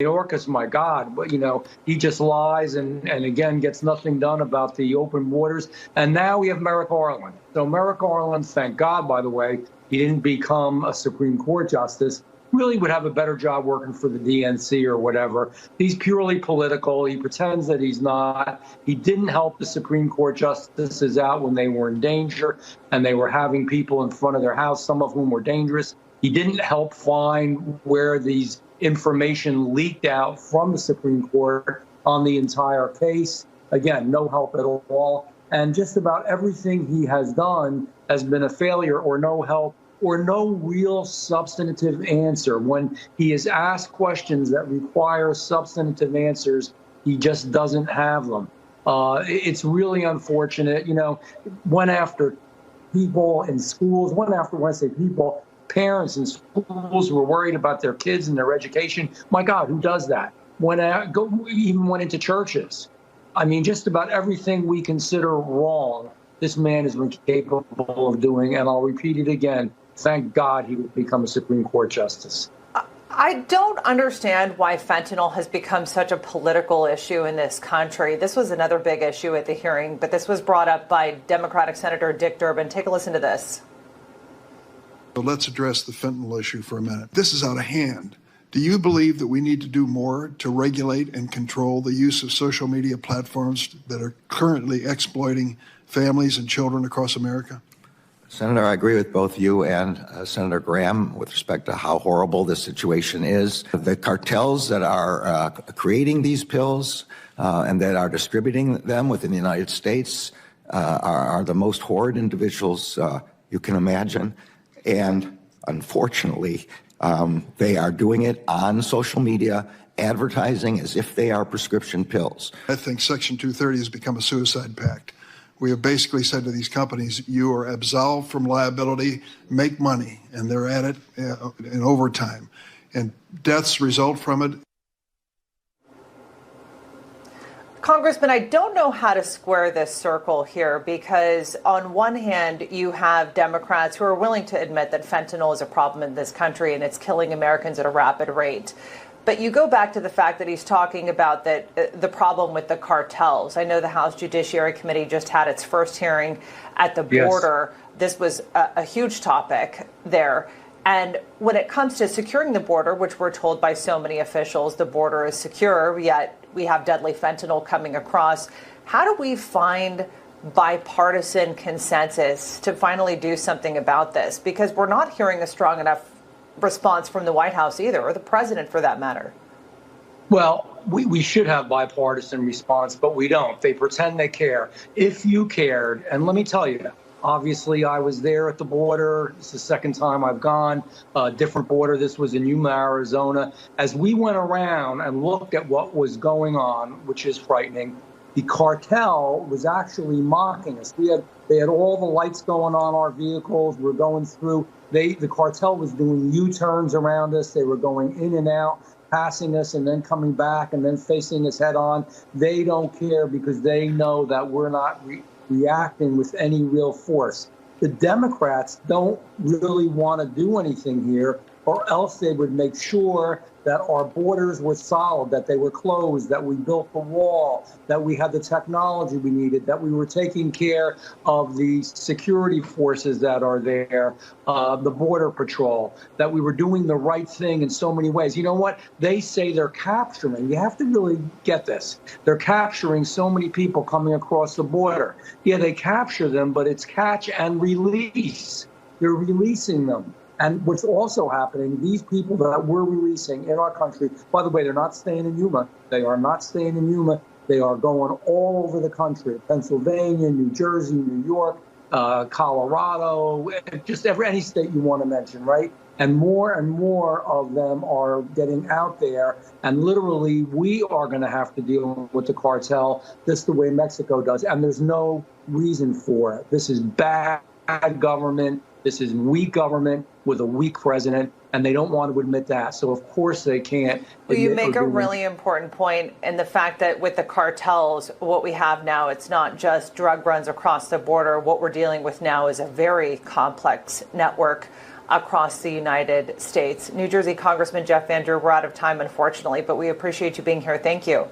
Mayorkas, my God, but he just lies and again gets nothing done about the open borders. And now we have Merrick Garland. So Merrick Garland, thank God, by the way, he didn't become a Supreme Court justice. Really would have a better job working for the DNC or whatever. He's purely political. He pretends that he's not. He didn't help the Supreme Court justices out when they were in danger and they were having people in front of their house, some of whom were dangerous. He didn't help find where these information leaked out from the Supreme Court on the entire case. Again, no help at all. And just about everything he has done has been a failure or no help or no real substantive answer. When he is asked questions that require substantive answers, he just doesn't have them. It's really unfortunate. Went after people in schools, when I say people, parents in schools who were worried about their kids and their education. My God, who does that? Even went into churches. I mean, just about everything we consider wrong, this man has been capable of doing. And I'll repeat it again. Thank God he would become a Supreme Court justice. I don't understand why fentanyl has become such a political issue in this country. This was another big issue at the hearing, but this was brought up by Democratic Senator Dick Durbin. Take a listen to this. So let's address the fentanyl issue for a minute. This is out of hand. Do you believe that we need to do more to regulate and control the use of social media platforms that are currently exploiting families and children across America? Senator, I agree with both you and Senator Graham with respect to how horrible this situation is. The cartels that are creating these pills and that are distributing them within the United States are the most horrid individuals you can imagine. And unfortunately, they are doing it on social media, advertising as if they are prescription pills. I think Section 230 has become a suicide pact. We have basically said to these companies, you are absolved from liability, make money, and they're at it in overtime. And deaths result from it. Congressman, I don't know how to square this circle here, because on one hand, you have Democrats who are willing to admit that fentanyl is a problem in this country and it's killing Americans at a rapid rate. But you go back to the fact that he's talking about the problem with the cartels. I know the House Judiciary Committee just had its first hearing at the border. Yes. This was a huge topic there. And when it comes to securing the border, which we're told by so many officials, the border is secure, yet we have deadly fentanyl coming across. How do we find bipartisan consensus to finally do something about this? Because we're not hearing a strong enough response from the White House either, or the president for that matter. Well, we should have bipartisan response, but we don't. They pretend they care. If you cared, and let me tell you, obviously I was there at the border. It's the second time I've gone, different border. This was in Yuma, Arizona. As we went around and looked at what was going on, which is frightening, the cartel was actually mocking us. They had all the lights going on our vehicles. We're going through. The cartel was doing U-turns around us. They were going in and out, passing us and then coming back and then facing us head on. They don't care because they know that we're not reacting with any real force. The Democrats don't really want to do anything here, or else they would make sure that our borders were solid, that they were closed, that we built the wall, that we had the technology we needed, that we were taking care of the security forces that are there, the Border Patrol, that we were doing the right thing in so many ways. You know what? They say they're capturing. You have to really get this. They're capturing so many people coming across the border. Yeah, they capture them, but it's catch and release. They're releasing them. And what's also happening, these people that we're releasing in our country, by the way, they're not staying in Yuma. They are not staying in Yuma. They are going all over the country, Pennsylvania, New Jersey, New York, Colorado, just any state you want to mention, right? And more of them are getting out there. And literally, we are going to have to deal with the cartel just the way Mexico does. And there's no reason for it. This is bad government. This is weak government with a weak president, and they don't want to admit that. So, of course, they can't. Well, you make a really important point in the fact that with the cartels, what we have now, it's not just drug runs across the border. What we're dealing with now is a very complex network across the United States. New Jersey Congressman Jeff Van Drew, we're out of time, unfortunately, but we appreciate you being here. Thank you.